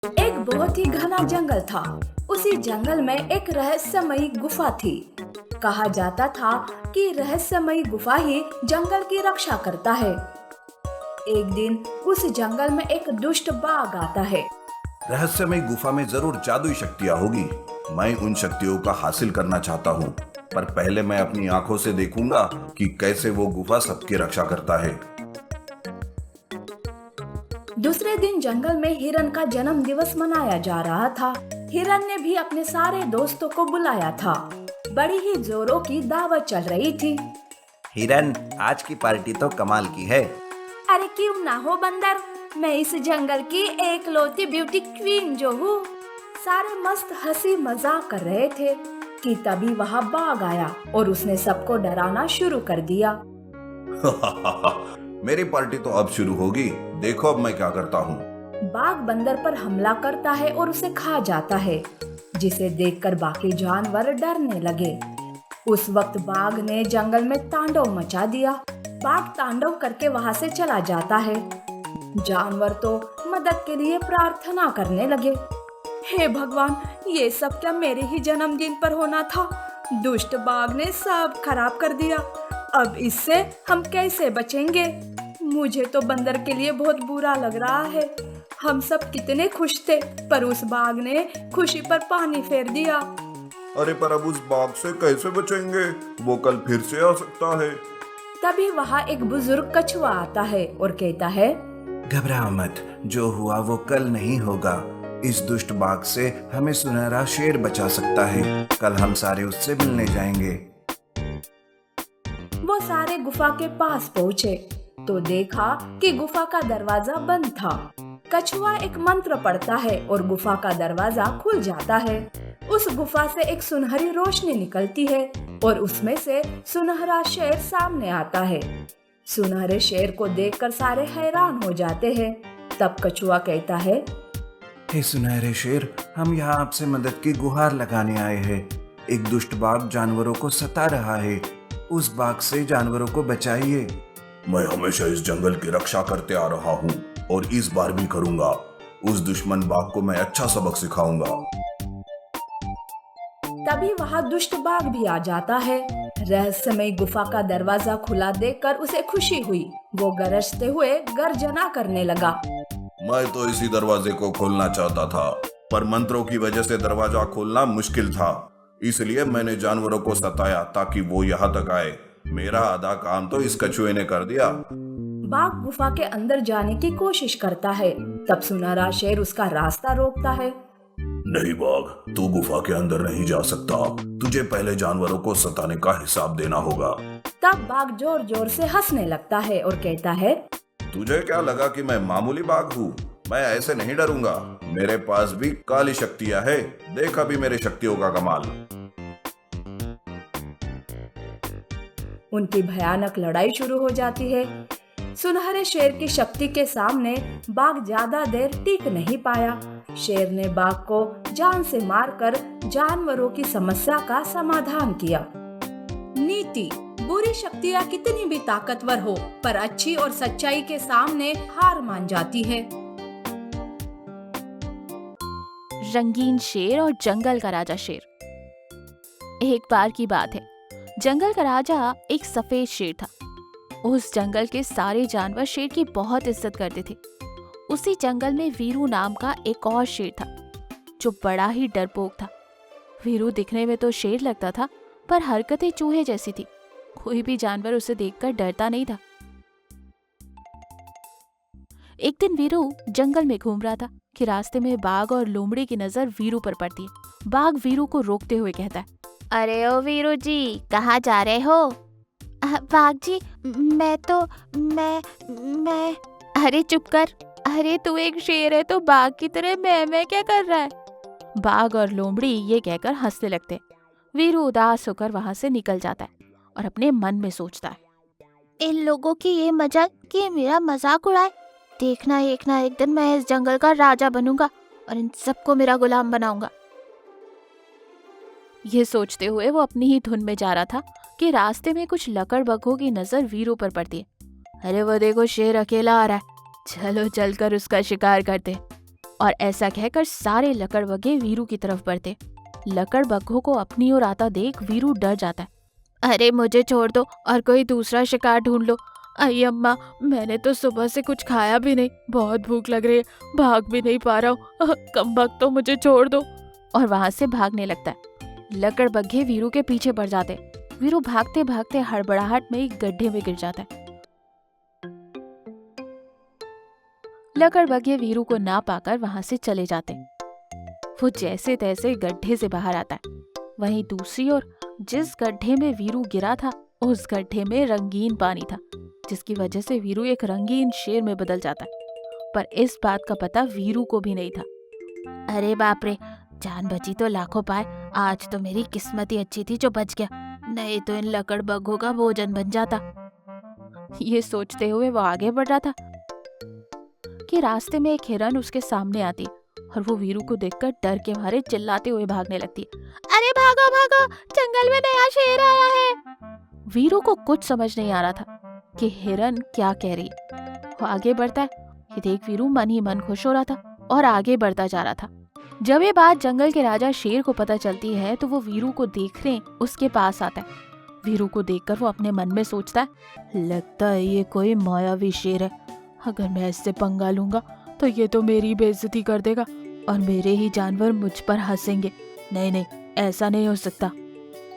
एक बहुत ही घना जंगल था। उसी जंगल में एक रहस्यमयी गुफा थी। कहा जाता था कि रहस्यमयी गुफा ही जंगल की रक्षा करता है। एक दिन उस जंगल में एक दुष्ट बाघ आता है। रहस्यमय गुफा में जरूर जादुई शक्तियां होगी। मैं उन शक्तियों का हासिल करना चाहता हूँ, पर पहले मैं अपनी आंखों से देखूंगा कि कैसे वो गुफा सबकी रक्षा करता है। दूसरे दिन जंगल में हिरन का जन्म दिवस मनाया जा रहा था। हिरन ने भी अपने सारे दोस्तों को बुलाया था। बड़ी ही जोरों की दावत चल रही थी। हिरन, आज की पार्टी तो कमाल की है। अरे क्यों ना हो बंदर, मैं इस जंगल की एकलौती ब्यूटी क्वीन जो हूँ। सारे मस्त हंसी मजाक कर रहे थे कि तभी वहाँ बाघ आया और उसने सबको डराना शुरू कर दिया। मेरी पार्टी तो अब शुरू होगी। देखो अब मैं क्या करता हूँ। बाघ बंदर पर हमला करता है और उसे खा जाता है, जिसे देखकर बाकी जानवर डरने लगे। उस वक्त बाघ ने जंगल में तांडव मचा दिया। बाघ तांडव करके वहां से चला जाता है। जानवर तो मदद के लिए प्रार्थना करने लगे। हे भगवान, ये सब क्या मेरे ही जन्मदिन पर होना था? दुष्ट बाघ ने सब खराब कर दिया। अब इससे हम कैसे बचेंगे? मुझे तो बंदर के लिए बहुत बुरा लग रहा है। हम सब कितने खुश थे, पर उस बाघ ने खुशी पर पानी फेर दिया। अरे पर अब उस बाघ से कैसे बचेंगे? वो कल फिर से आ सकता है। तभी वहाँ एक बुजुर्ग कछुआ आता है और कहता है, घबराओ मत, जो हुआ वो कल नहीं होगा। इस दुष्ट बाघ से हमें सुनहरा शेर बचा सकता है। कल हम सारे उससे मिलने जाएंगे। वो सारे गुफा के पास पहुँचे तो देखा कि गुफा का दरवाजा बंद था। कछुआ एक मंत्र पढ़ता है और गुफा का दरवाजा खुल जाता है। उस गुफा से एक सुनहरी रोशनी निकलती है और उसमें से सुनहरा शेर सामने आता है। सुनहरे शेर को देखकर सारे हैरान हो जाते हैं। तब कछुआ कहता है, हे सुनहरे शेर, हम यहाँ आपसे मदद की गुहार लगाने आए हैं। एक दुष्ट बाघ जानवरों को सता रहा है। उस बाघ से जानवरों को बचाइए। मैं हमेशा इस जंगल की रक्षा करते आ रहा हूँ और इस बार भी करूँगा। उस दुश्मन बाघ को मैं अच्छा सबक सिखाऊंगा। तभी वहाँ दुष्ट बाघ भी आ जाता है। रहस्यमय गुफा का दरवाजा खुला देखकर उसे खुशी हुई। वो गरजते हुए गर्जना करने लगा। मैं तो इसी दरवाजे को खोलना चाहता था, पर मंत्रों की वजह से दरवाजा खोलना मुश्किल था। इसलिए मैंने जानवरों को सताया ताकि वो यहाँ तक आए। मेरा आधा काम तो इस कछुए ने कर दिया। बाघ गुफा के अंदर जाने की कोशिश करता है। तब सुनहरा शेर उसका रास्ता रोकता है। नहीं बाघ, तू गुफा के अंदर नहीं जा सकता। तुझे पहले जानवरों को सताने का हिसाब देना होगा। तब बाघ जोर जोर से हंसने लगता है और कहता है, तुझे क्या लगा कि मैं मामूली बाघ हूँ? मैं ऐसे नहीं डरूंगा। मेरे पास भी काली शक्तियाँ है। देख अभी मेरे शक्तियों का कमाल। उनकी भयानक लड़ाई शुरू हो जाती है। सुनहरे शेर की शक्ति के सामने बाघ ज्यादा देर टिक नहीं पाया। शेर ने बाघ को जान से मारकर जानवरों की समस्या का समाधान किया। नीति: बुरी शक्तियाँ कितनी भी ताकतवर हो, पर अच्छी और सच्चाई के सामने हार मान जाती है। रंगीन शेर और जंगल का राजा शेर। एक बार की बात है, जंगल का राजा एक सफेद शेर था। उस जंगल के सारे जानवर शेर की बहुत इज्जत करते थे। उसी जंगल में वीरू नाम का एक और शेर था, जो बड़ा ही डरपोक था। वीरू दिखने में तो शेर लगता था, पर हरकतें चूहे जैसी थी। कोई भी जानवर उसे देखकर डरता नहीं था। एक दिन वीरू जंगल में घूम रहा था कि रास्ते में बाघ और लोमड़ी की नजर वीरू पर पड़ती है। बाघ वीरू को रोकते हुए कहता है, अरे ओ वीरू जी, कहाँ जा रहे हो? बाघ जी, मैं अरे चुप कर। अरे तू एक शेर है तो बाघ की तरह मैं क्या कर रहा है? बाघ और लोमड़ी ये कहकर हंसने लगते। वीरू उदास होकर वहां से निकल जाता है और अपने मन में सोचता है, इन लोगों की ये मजाक कि मेरा मजाक उड़ाए। देखना एक ना एक दिन मैं इस जंगल का राजा बनूंगा और इन सबको मेरा गुलाम बनाऊंगा। ये सोचते हुए वो अपनी ही धुन में जा रहा था कि रास्ते में कुछ लकड़बग्घों की नजर वीरू पर पड़ती है। अरे वो देखो, शेर अकेला आ रहा है, चलो चलकर उसका शिकार करते। और ऐसा कहकर सारे लकड़बग्घे वीरू की तरफ बढ़ते। लकड़बग्घों को अपनी ओर आता देख वीरू डर जाता है। अरे मुझे छोड़ दो और कोई दूसरा शिकार ढूंढ लो। आई अम्मा, मैंने तो सुबह से कुछ खाया भी नहीं, बहुत भूख लग रही है, भाग भी नहीं पा रहा हूँ, कम वक्त तो मुझे छोड़ दो। और वहां से भागने लगता है। लकड़बग्घे वीरू के पीछे पड़ जाते। वीरू भागते भागते हड़बड़ाहट में एक गड्ढे में गिर जाता है। लकड़बग्घे वीरू को ना पाकर वहां से चले जाते। वो जैसे तैसे गड्ढे से बाहर आता है। वहीं दूसरी ओर जिस गड्ढे में वीरू गिरा था, उस गड्ढे में रंगीन पानी था, जिसकी वजह से वीरू एक रंगीन शेर में बदल जाता है। पर इस बात का पता वीरू को भी नहीं था। अरे बाप रे, जान बची तो लाखों पाए। आज तो मेरी किस्मत ही अच्छी थी जो बच गया, नहीं तो इन लकड़बग्घों का भोजन बन जाता। ये सोचते हुए वो आगे बढ़ रहा था कि रास्ते में एक हिरन उसके सामने आती और वो वीरू को देखकर डर के मारे चिल्लाते हुए भागने लगती। अरे भागो भागो, जंगल में नया शेर आया है। वीरू को कुछ समझ नहीं आ रहा था कि हिरन क्या कह रही है। वो आगे बढ़ता है। ये देख वीरू मन ही मन खुश हो रहा था और आगे बढ़ता जा रहा था। जब ये बात जंगल के राजा शेर को पता चलती है तो वो वीरू को देखने उसके पास आता है। वीरू को देखकर वो अपने मन में सोचता है, लगता है ये कोई मायावी शेर है। अगर मैं इससे पंगा लूंगा तो ये तो मेरी बेइज्जती कर देगा और मेरे ही जानवर मुझ पर हंसेंगे। नहीं नहीं, ऐसा नहीं हो सकता।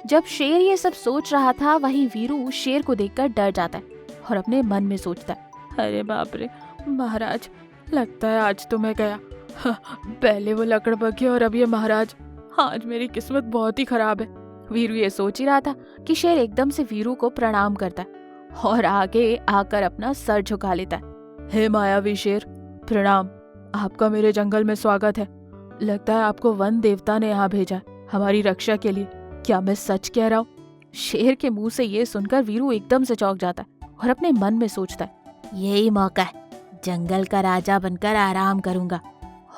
जब शेर ये सब सोच रहा था, वहीं वीरू शेर को देखकर डर जाता है और अपने मन में सोचता है, अरे बाप रे महाराज, लगता है आज तो मैं गया। पहले वो लकड़बग्घे और अब ये महाराज, आज मेरी किस्मत बहुत ही खराब है। वीरू ये सोच ही रहा था कि शेर एकदम से वीरू को प्रणाम करता है और आगे आकर अपना सर झुका लेता है। हे मायावी शेर, प्रणाम। आपका मेरे जंगल में स्वागत है। लगता है आपको वन देवता ने यहाँ भेजा हमारी रक्षा के लिए। क्या मैं सच कह रहा हूँ? शेर के मुंह से ये सुनकर वीरू एकदम से चौंक जाता है और अपने मन में सोचता है, यही मौका है, जंगल का राजा बनकर आराम करूंगा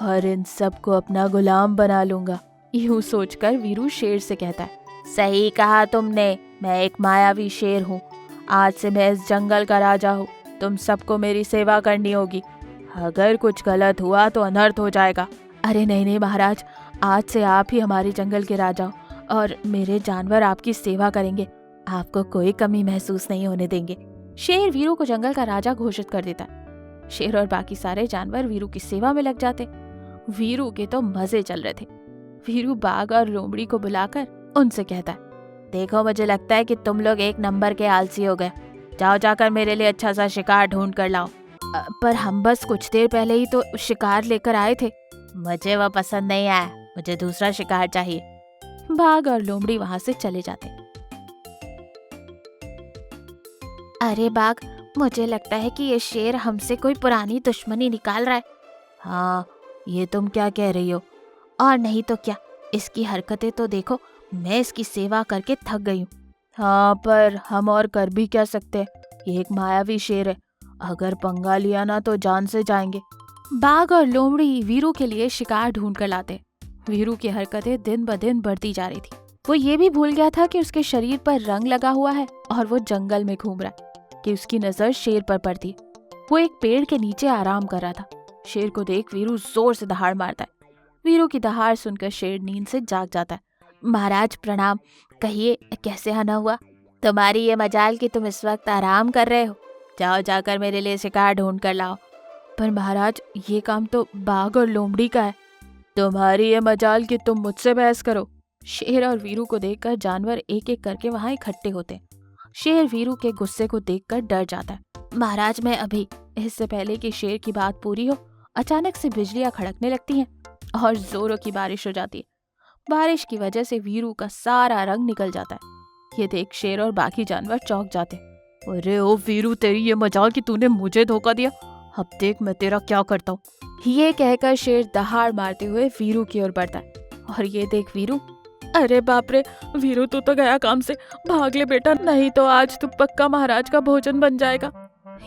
और इन सबको अपना गुलाम बना लूंगा। यूं सोचकर वीरू शेर से कहता है, सही कहा तुमने, मैं एक मायावी शेर हूँ। आज से मैं इस जंगल का राजा हूँ। तुम सबको मेरी सेवा करनी होगी। अगर कुछ गलत हुआ तो अनर्थ हो जाएगा। अरे नहीं नहीं महाराज, आज से आप ही हमारे जंगल के राजा हो और मेरे जानवर आपकी सेवा करेंगे। आपको कोई कमी महसूस नहीं होने देंगे। शेर वीरू को जंगल का राजा घोषित कर देता है। शेर और बाकी सारे जानवर वीरू की सेवा में लग जाते। वीरू के तो मजे चल रहे थे। वीरू बाघ और लोमड़ी को बुलाकर उनसे कहता है, देखो मुझे लगता है कि तुम लोग एक नंबर के आलसी हो गए। जाओ जाकर मेरे लिए अच्छा सा शिकार ढूंढ कर लाओ। पर हम बस कुछ देर पहले ही तो शिकार लेकर आए थे। मुझे वह पसंद नहीं आया, मुझे दूसरा शिकार चाहिए। बाघ और लोमड़ी वहां से चले जाते। अरे बाघ, मुझे लगता है कि ये शेर हमसे कोई पुरानी दुश्मनी निकाल रहा है। हाँ, ये तुम क्या कह रही हो? और नहीं तो क्या, इसकी हरकतें तो देखो, मैं इसकी सेवा करके थक गई हूँ। हाँ, पर हम और कर भी क्या सकते हैं? ये एक मायावी शेर है, अगर पंगा लिया ना तो जान से जाएंगे। बाघ और लोमड़ी वीरू के लिए शिकार ढूंढ कर लाते। वीरू की हरकतें दिन ब दिन बढ़ती जा रही थी। वो ये भी भूल गया था कि उसके शरीर पर रंग लगा हुआ है और वो जंगल में घूम रहा है कि उसकी नजर शेर पर पड़ती। वो एक पेड़ के नीचे आराम कर रहा था। शेर को देख वीरू जोर से दहाड़ मारता है। वीरू की दहाड़ सुनकर शेर नींद से जाग जाता है। महाराज प्रणाम, कहिए कैसे आना हुआ? तुम्हारी ये मजाल कि तुम इस वक्त आराम कर रहे हो। जाओ जाकर मेरे लिए शिकार ढूंढ कर लाओ। पर महाराज, ये काम तो बाघ और लोमड़ी का है। तुम्हारी ये मजाल कि तुम मुझसे बहस करो। शेर और वीरू को देखकर जानवर एक एक करके वहां इकट्ठे होते। शेर वीरू के गुस्से को देखकर डर जाता है। महाराज मैं अभी। इससे पहले कि शेर की बात पूरी हो, अचानक से बिजलियां खड़कने लगती हैं और जोरों की बारिश हो जाती है। बारिश की वजह से वीरू का सारा रंग निकल जाता है। ये देख शेर और बाकी जानवर चौंक जाते। अरे ओ वीरू, तेरी ये मजाल कि तूने मुझे धोखा दिया। अब देख मैं तेरा क्या करता हूँ। ये कहकर शेर दहाड़ मारते हुए वीरू की ओर बढ़ता है। और ये देख वीरू, अरे बाप रे वीरू, तू तो गया काम से, भाग ले बेटा, नहीं तो आज तू पक्का महाराज का भोजन बन जाएगा।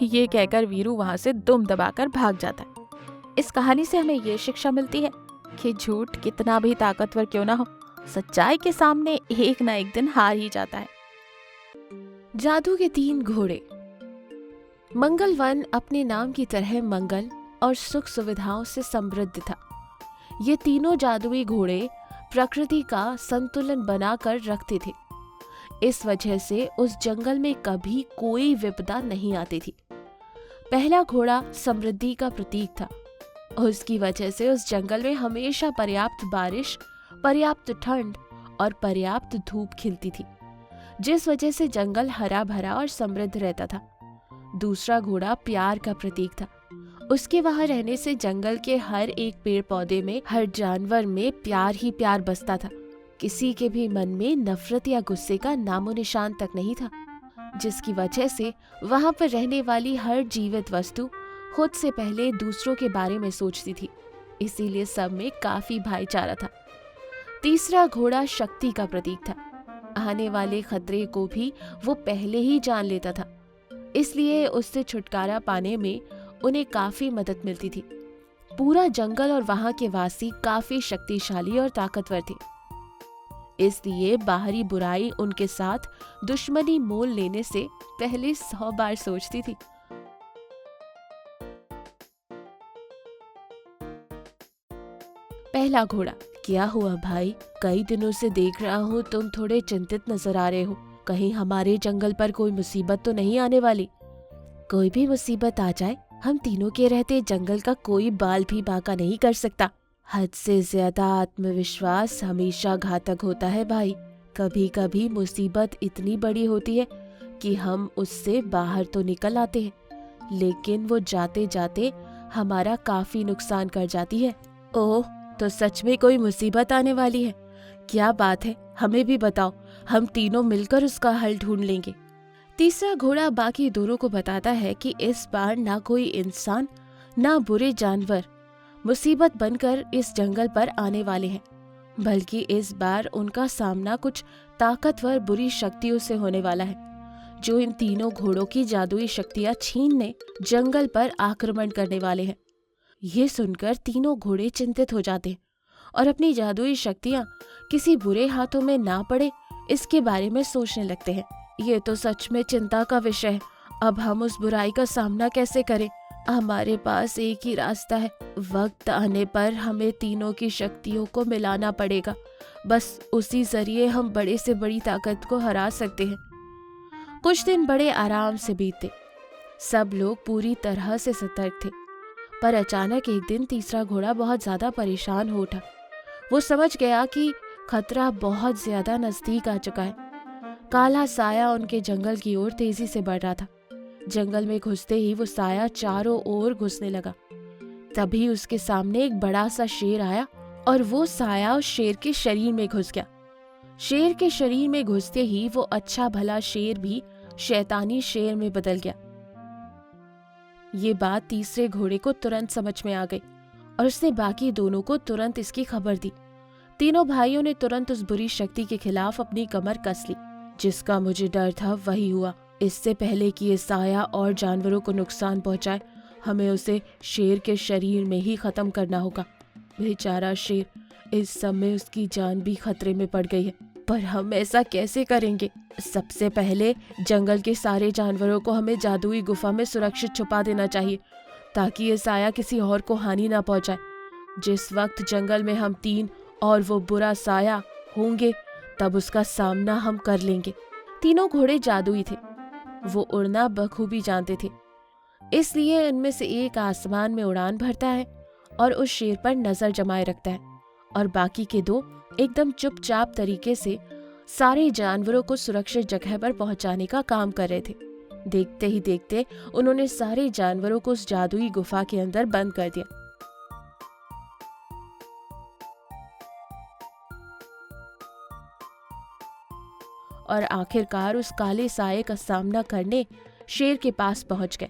ये कहकर वीरू वहां से दुम दबाकर भाग जाता है। इस कहानी से हमें ये शिक्षा मिलती है कि झूठ कितना भी ताकतवर क्यों ना हो, सच्चाई के सामने एक ना एक दिन हार ही जाता है। जादू के 3 घोड़े। मंगल वन अपने नाम की तरह मंगल और सुख सुविधाओं से समृद्ध था। ये तीनों जादुई घोड़े प्रकृति का संतुलन बनाकर रखते थे। इस वजह से उस जंगल में कभी कोई विपदा नहीं आती थी। पहला घोड़ा समृद्धि का प्रतीक था। उसकी वजह से उस जंगल में हमेशा पर्याप्त बारिश, पर्याप्त ठंड और पर्याप्त धूप खिलती थी, जिस वजह से जंगल हरा भरा और समृद्ध रहता था। दूसरा घोड़ा प्यार का प्रतीक था। उसके वहां रहने से जंगल के हर एक पेड़ पौधे में, हर जानवर में प्यार ही प्यार बसता था। किसी के भी मन में नफरत या गुस्से का नामो निशान तक नहीं था, जिसकी वजह से वहां पर रहने वाली हर जीवित वस्तु खुद से पहले दूसरों के बारे में सोचती थी। इसीलिए सब में काफी भाईचारा था। तीसरा घोड़ा शक्ति का प्रतीक था। आने वाले खतरे को भी वो पहले ही जान लेता था, इसलिए उससे छुटकारा पाने में उन्हें काफी मदद मिलती थी। पूरा जंगल और वहां के वासी काफी शक्तिशाली और ताकतवर थे, इसलिए बाहरी बुराई उनके साथ दुश्मनी मोल लेने से पहले 100 बार सोचती थी। पहला घोड़ा। क्या हुआ भाई? कई दिनों से देख रहा हूँ तुम थोड़े चिंतित नजर आ रहे हो। कहीं हमारे जंगल पर कोई मुसीबत तो नहीं आने वाली? कोई भी मुसीबत आ जाए, हम तीनों के रहते जंगल का कोई बाल भी बांका नहीं कर सकता। हद से ज्यादा आत्मविश्वास हमेशा घातक होता है भाई। कभी कभी मुसीबत इतनी बड़ी होती है कि हम उससे बाहर तो निकल आते हैं, लेकिन वो जाते जाते हमारा काफी नुकसान कर जाती है। ओह, तो सच में कोई मुसीबत आने वाली है? क्या बात है, हमें भी बताओ, हम तीनों मिलकर उसका हल ढूंढ लेंगे। तीसरा घोड़ा बाकी दोनों को बताता है कि इस बार ना कोई इंसान ना बुरे जानवर मुसीबत बनकर इस जंगल पर आने वाले हैं, बल्कि इस बार उनका सामना कुछ ताकतवर बुरी शक्तियों से होने वाला है, जो इन तीनों घोड़ों की जादुई शक्तियां छीनने जंगल पर आक्रमण करने वाले हैं। ये सुनकर तीनों घोड़े चिंतित हो जाते हैं और अपनी जादुई शक्तियां किसी बुरे हाथों में ना पड़े इसके बारे में सोचने लगते हैं। ये तो सच में चिंता का विषय है। अब हम उस बुराई का सामना कैसे करें? हमारे पास एक ही रास्ता है। वक्त आने पर हमें तीनों की शक्तियों को मिलाना पड़ेगा। बस उसी जरिए हम बड़े से बड़ी ताकत को हरा सकते हैं। कुछ दिन बड़े आराम से बीते। सब लोग पूरी तरह से सतर्क थे, पर अचानक एक दिन तीसरा घोड़ा बहुत ज्यादा परेशान हो उठा। वो समझ गया कि खतरा बहुत ज्यादा नजदीक आ चुका है। काला साया उनके जंगल की ओर तेजी से बढ़ रहा था। जंगल में घुसते ही वो साया चारों ओर घुसने लगा। तभी उसके सामने एक बड़ा सा शेर आया और वो साया उस शेर के शरीर में घुस गया। शेर के शरीर में घुसते ही वो अच्छा भला शेर भी शैतानी शेर में बदल गया। ये बात तीसरे घोड़े को तुरंत समझ में आ गई और उसने बाकी दोनों को तुरंत इसकी खबर दी। तीनों भाइयों ने तुरंत उस बुरी शक्ति के खिलाफ अपनी कमर कस ली। जिसका मुझे डर था वही हुआ। इससे पहले कि ये साया और जानवरों को नुकसान पहुंचाए, हमें उसे शेर के शरीर में ही खत्म करना होगा। बेचारा शेर, इस समय उसकी जान भी खतरे में पड़ गई है, पर हम ऐसा कैसे करेंगे? सबसे पहले जंगल के सारे जानवरों को हमें जादुई गुफा में सुरक्षित छुपा देना चाहिए, ताकि ये साया किसी और को हानि ना पहुंचाए। जिस वक्त जंगल में हम तीन और वो बुरा साया होंगे, तब उसका सामना हम कर लेंगे। तीनों घोड़े जादुई थे। वो उड़ना बखूबी जानते थे, इसलिए इनमें से एक आसमान में उड़ान भरता है और उस शेर पर नजर जमाए रखता है, और बाकी के दो एकदम चुपचाप तरीके से सारे जानवरों को सुरक्षित जगह पर पहुंचाने का काम कर रहे थे। देखते ही देखते उन्होंने सारे जानवरों को उस जादुई गुफा के अंदर बंद कर दिया। और आखिरकार उस काले साये का सामना करने शेर के पास पहुंच गए।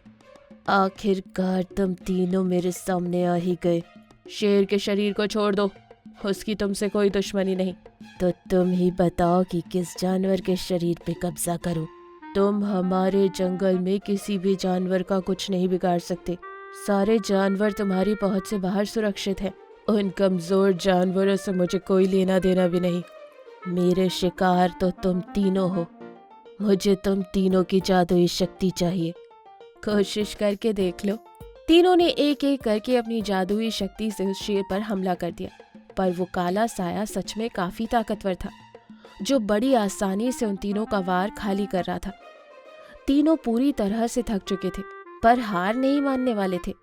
आखिरकार तुम तीनों मेरे सामने आ ही गए। शेर के शरीर को छोड़ दो, उसकी तुमसे कोई दुश्मनी नहीं। तो तुम ही बताओ कि किस जानवर के शरीर पे कब्जा करूं। तुम हमारे जंगल में किसी भी जानवर का कुछ नहीं बिगाड़ सकते। सारे जानवर तुम्हारी पहुंच से बाहर सुरक्षित हैं। उन कमजोर जानवरों से मुझे कोई लेना देना भी नहीं। मेरे शिकार तो तुम तीनों हो। मुझे तुम तीनों की जादुई शक्ति चाहिए। कोशिश करके देख लो, तीनों ने एक एक करके अपनी जादुई शक्ति से उस शेर पर हमला कर दिया, पर वो काला साया सच में काफी ताकतवर था, जो बड़ी आसानी से उन तीनों का वार खाली कर रहा था। तीनों पूरी तरह से थक चुके थे, पर हार नहीं मानने वाले थे।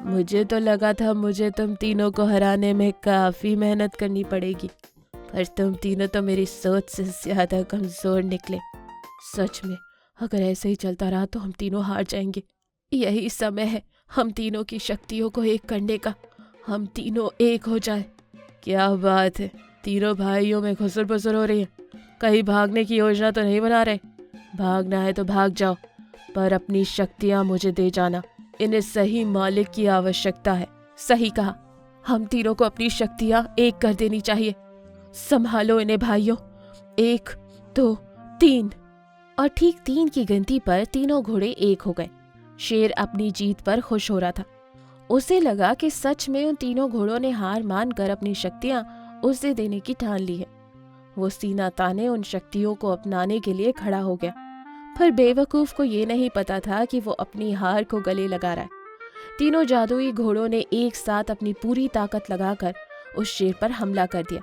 मुझे तो लगा था मुझे तुम तीनों को हराने में काफी मेहनत करनी पड़ेगी, पर तुम तीनों तो मेरी सोच से ज्यादा कमजोर निकले। सच में अगर ऐसे ही चलता रहा तो हम तीनों हार जाएंगे। यही समय है हम तीनों की शक्तियों को एक करने का। हम तीनों एक हो जाए। क्या बात है, तीनों भाइयों में खुसर पुसर हो रही है। कहीं भागने की योजना तो नहीं बना रहे? भागना है तो भाग जाओ, पर अपनी शक्तियां मुझे दे जाना। इन्हें सही मालिक की आवश्यकता है। सही कहा, हम तीनों को अपनी शक्तियां एक कर देनी चाहिए। संभालो इन्हें भाइयों। 1 2 3। और ठीक 3 की गिनती पर तीनों घोड़े एक हो गए। शेर अपनी जीत पर खुश हो रहा था। उसे लगा कि सच में उन तीनों घोड़ों ने हार मानकर अपनी शक्तियां उसे देने की ठान ली है। वो सीना ताने उन शक्तियों को अपनाने के लिए खड़ा हो गया, पर बेवकूफ को ये नहीं पता था कि वो अपनी हार को गले लगा रहा है। तीनों जादुई घोड़ों ने एक साथ अपनी पूरी ताकत लगाकर उस शेर पर हमला कर दिया।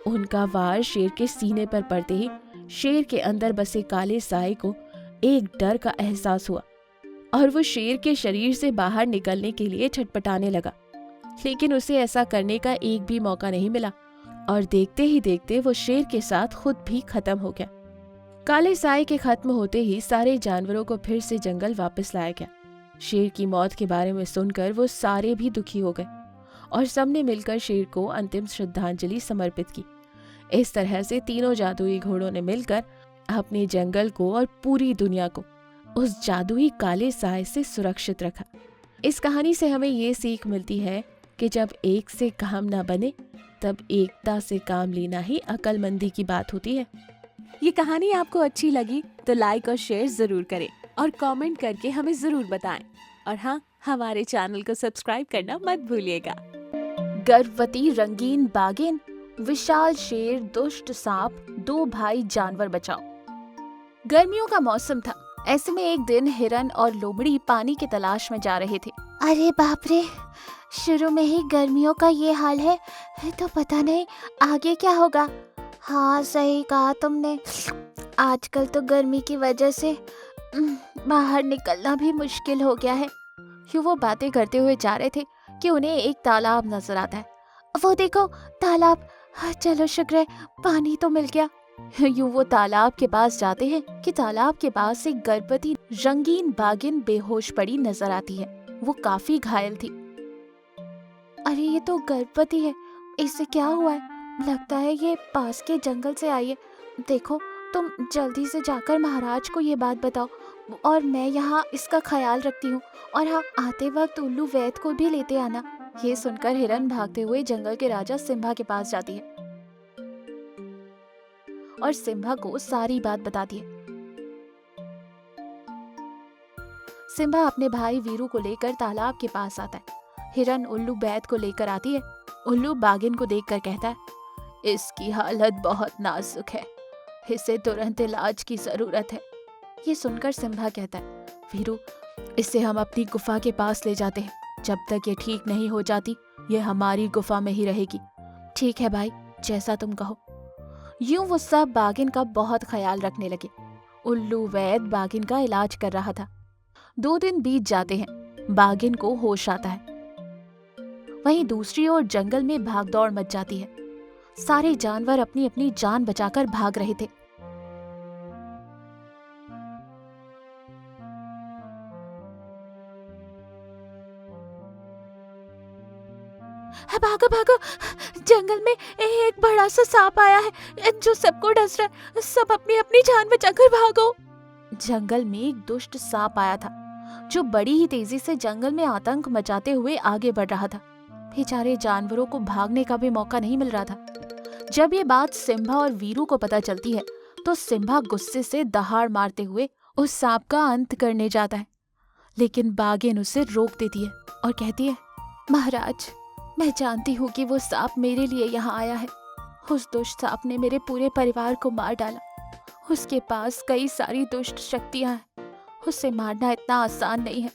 उनका वार शेर के सीने पर पड़ते ही शेर के अंदर बसे काले साए को एक डर का एहसास हुआ और वो शेर के शरीर से बाहर निकलने के लिए छटपटाने लगा, लेकिन उसे ऐसा करने का एक भी मौका नहीं मिला और देखते ही देखते वो शेर के साथ खुद भी खत्म हो गया। काले साए के खत्म होते ही सारे जानवरों को फिर से जंगल वापस लाया गया। शेर की मौत के बारे में सुनकर वो सारे भी दुखी हो गए और सबने मिलकर शेर को अंतिम श्रद्धांजलि समर्पित की। इस तरह से तीनों जादुई घोड़ों ने मिलकर अपने जंगल को और पूरी दुनिया को उस जादुई काले साए से सुरक्षित रखा। इस कहानी से हमें ये सीख मिलती है कि जब एक से काम ना बने तब एकता से काम लेना ही अक्लमंदी की बात होती है। ये कहानी आपको अच्छी लगी तो लाइक और शेयर जरूर करें और कमेंट करके हमें जरूर बताएं। और हाँ, हमारे चैनल को सब्सक्राइब करना मत भूलिएगा। गर्भवती रंगीन बाघिन, विशाल शेर, दुष्ट सांप, 2 भाई जानवर बचाओ। गर्मियों का मौसम था। ऐसे में एक दिन हिरन और लोमड़ी पानी की तलाश में जा रहे थे। अरे बाप रे, शुरू में ही गर्मियों का ये हाल है तो पता नहीं आगे क्या होगा। हाँ, सही कहा तुमने। आजकल तो गर्मी की वजह से बाहर निकलना भी मुश्किल हो गया है। यूं वो बातें करते हुए जा रहे थे कि उन्हें एक तालाब नजर आता है। वो देखो तालाब, चलो शुक्र है पानी तो मिल गया। यूं वो तालाब के पास जाते हैं कि तालाब के पास एक गर्भवती रंगीन बाघिन बेहोश पड़ी नजर आती है। वो काफी घायल थी। अरे ये तो गर्भवती है, इससे क्या हुआ है? लगता है ये पास के जंगल से आई है। देखो, तुम जल्दी से जाकर महाराज को ये बात बताओ और मैं यहाँ इसका ख्याल रखती हूँ। और हाँ, आते वक्त उल्लू वैद को भी लेते आना। ये सुनकर हिरन भागते हुए जंगल के राजा सिम्बा के पास जाती है और सिम्बा को सारी बात बताती है। सिम्बा अपने भाई वीरू को लेकर तालाब के पास आता है। हिरन उल्लू वैद को लेकर आती है। उल्लू बाघिन को देखकर कहता है, इसकी हालत बहुत नाजुक है, इसे तुरंत इलाज की जरूरत है। ये सुनकर सिम्बा कहता है, वीरू, इसे हम अपनी गुफा के पास ले जाते हैं। जब तक ये ठीक नहीं हो जाती ये हमारी गुफा में ही रहेगी। ठीक है भाई, जैसा तुम कहो। यूं वो सब बाघिन का बहुत ख्याल रखने लगे। उल्लू वैद बाघिन का इलाज कर रहा था। 2 दिन बीत जाते हैं। बाघिन को होश आता है। वहीं दूसरी ओर जंगल में भागदौड़ मच जाती है। सारे जानवर अपनी अपनी जान बचाकर भाग रहे थे। भागो भागो, जंगल में एक बड़ा सा सांप आया है जो सबको डस रहा है। सब अपनी अपनी जान बचाकर भागो। जंगल में एक दुष्ट सांप आया था जो बड़ी ही तेजी से जंगल में आतंक मचाते हुए आगे बढ़ रहा था। बेचारे जानवरों को भागने का भी मौका नहीं मिल रहा था। जब ये बात सिम्बा और वीरू को पता चलती है तो सिम्बा गुस्से से दहाड़ मारते हुए उस सांप का अंत करने जाता है, लेकिन बाघिन उसे रोक देती है और कहती है, महाराज, मैं जानती हूँ कि वो सांप मेरे लिए यहाँ आया है। उस दुष्ट सांप ने मेरे पूरे परिवार को मार डाला उसके पास कई सारी दुष्ट शक्तियां हैं। उसे मारना इतना आसान नहीं है।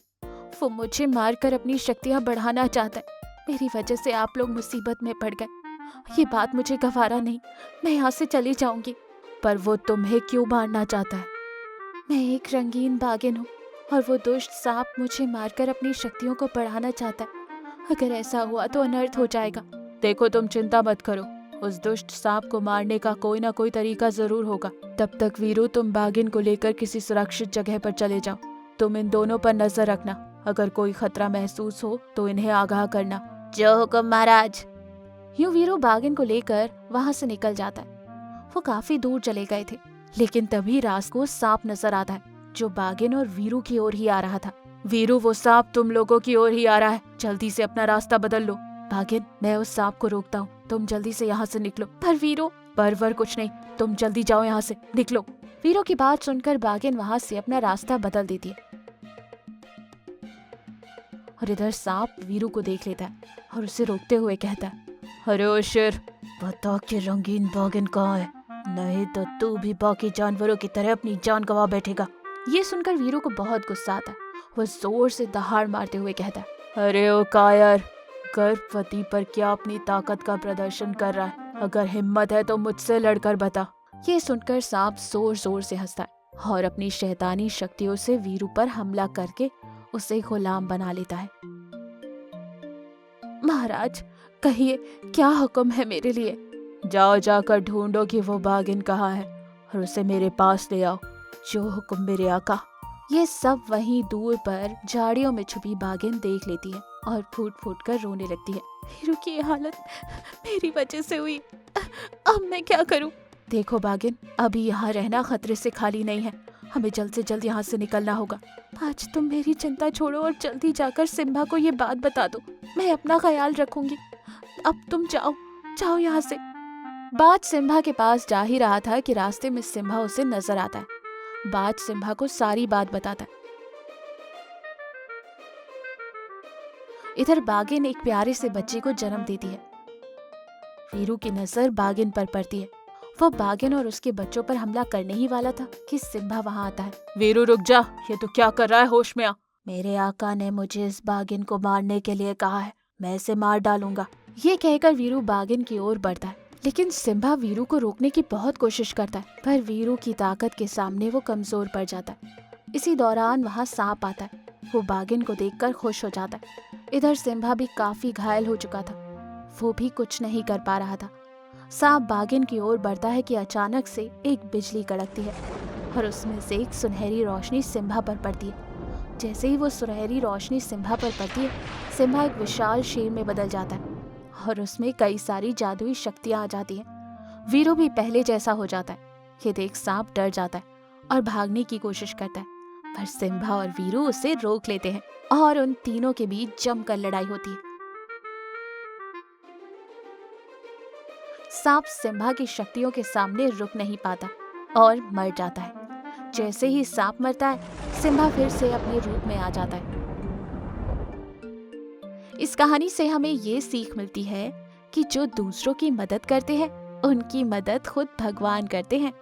वो मुझे मारकर अपनी शक्तियां बढ़ाना चाहता है। मेरी वजह से आप लोग मुसीबत में पड़ गए। ये बात मुझे गवारा नहीं। मैं यहाँ से चली जाऊंगी। पर वो तुम्हें क्यों मारना चाहता है? मैं एक रंगीन बागिन हूँ और वो दुष्ट सांप मुझे मारकर अपनी शक्तियों को बढ़ाना चाहता है। अगर ऐसा हुआ तो अनर्थ हो जाएगा। देखो, तुम चिंता मत करो। उस दुष्ट सांप को मारने का कोई ना कोई तरीका जरूर होगा। तब तक वीरू, तुम बागिन को लेकर किसी सुरक्षित जगह पर चले जाओ। तुम इन दोनों पर नजर रखना। अगर कोई खतरा महसूस हो तो इन्हें आगाह करना। जो हुक्म महाराज। यूं वीरू बागिन को लेकर वहां से निकल जाता है। वो काफी दूर चले गए थे, लेकिन तभी रास को सांप नजर आता है जो बागिन और वीरू की ओर ही आ रहा था। वीरू, वो सांप तुम लोगों की ओर ही आ रहा है। जल्दी से अपना रास्ता बदल लो। बागिन, मैं उस सांप को रोकता हूँ। तुम जल्दी से यहाँ से निकलो। पर वीरू, परवर कुछ नहीं, तुम जल्दी जाओ यहाँ से, निकलो। वीरू की बात सुनकर बागिन वहां से अपना रास्ता बदल देती है और इधर सांप वीरू को देख लेता है और उसे रोकते हुए कहता है, अरे ओ शेर, बता कि रंगीन बागिन कहाँ है, नहीं तो तू भी बाकी जानवरों की तरह अपनी जान गंवा बैठेगा। ये सुनकर वीरू को बहुत गुस्सा आता है। वह जोर से दहाड़ मारते हुए कहता है, अरे ओ कायर, गर्भवती पर क्या अपनी ताकत का प्रदर्शन कर रहा है? अगर हिम्मत है तो मुझसे लड़कर बता। ये सुनकर सांप जोर जोर से हंसता है और अपनी शैतानी शक्तियों से वीरू पर हमला करके उसे गुलाम बना लेता है। महाराज, कहिए क्या हुक्म है मेरे लिए? जाओ, जाकर ढूंढो कि वो बागिन कहाँ है और उसे मेरे पास ले आओ। जो हुक्म मेरे आका। ये सब वहीं दूर पर झाड़ियों में छुपी बागिन देख लेती है और फूट फूट कर रोने लगती है। वीरू की ये हालत मेरी वजह से हुई। अब मैं क्या करूं? देखो बागिन, अभी यहाँ रहना खतरे से खाली नहीं है। हमें जल्द से जल्द यहाँ से निकलना होगा। आज तुम मेरी चिंता छोड़ो और जल्दी जाकर सिम्बा को ये बात बता दो। मैं अपना ख्याल रखूंगी। अब तुम जाओ, जाओ यहाँ से। बाज सिम्बा के पास जा ही रहा था कि रास्ते में सिम्बा उसे नजर आता है। बाज सिम्बा को सारी बात बताता है। इधर बागिन एक प्यारे से बच्चे को जन्म देती है। वीरू की नजर बागिन पर पड़ती है। वो बागिन और उसके बच्चों पर हमला करने ही वाला था कि सिम्बा वहां आता है। वीरू, रुक जा, ये तो क्या कर रहा है? होश में आ। मेरे आका ने मुझे इस बागिन को मारने के लिए कहा है। मैं इसे मार डालूंगा। ये कहकर वीरू बागिन की ओर बढ़ता है, लेकिन सिम्बा वीरू को रोकने की बहुत कोशिश करता है, पर वीरू की ताकत के सामने वो कमजोर पड़ जाता है। इसी दौरान वहाँ सांप आता है। वो बागिन को देखकर खुश हो जाता है। इधर सिम्बा भी काफी घायल हो चुका था। वो भी कुछ नहीं कर पा रहा था। सांप बागिन की ओर बढ़ता है कि अचानक से एक बिजली कड़कती है और उसमें से एक सुनहरी रोशनी सिम्बा पर पड़ती है। जैसे ही वो सुनहरी रोशनी सिम्बा पर पड़ती है, सिम्बा एक विशाल शेर में बदल जाता है और उसमें कई सारी जादुई शक्तियां आ जाती हैं। वीरू भी पहले जैसा हो जाता है। ये देख सांप डर जाता है और भागने की कोशिश करता है, पर सिम्बा और वीरू उसे रोक लेते हैं और उन तीनों के बीच जमकर लड़ाई होती है। सांप सिम्बा की शक्तियों के सामने रुक नहीं पाता और मर जाता है। जैसे ही सांप मरता है, सिम्बा फिर से अपने रूप में आ जाता है। इस कहानी से हमें ये सीख मिलती है कि जो दूसरों की मदद करते हैं, उनकी मदद खुद भगवान करते हैं।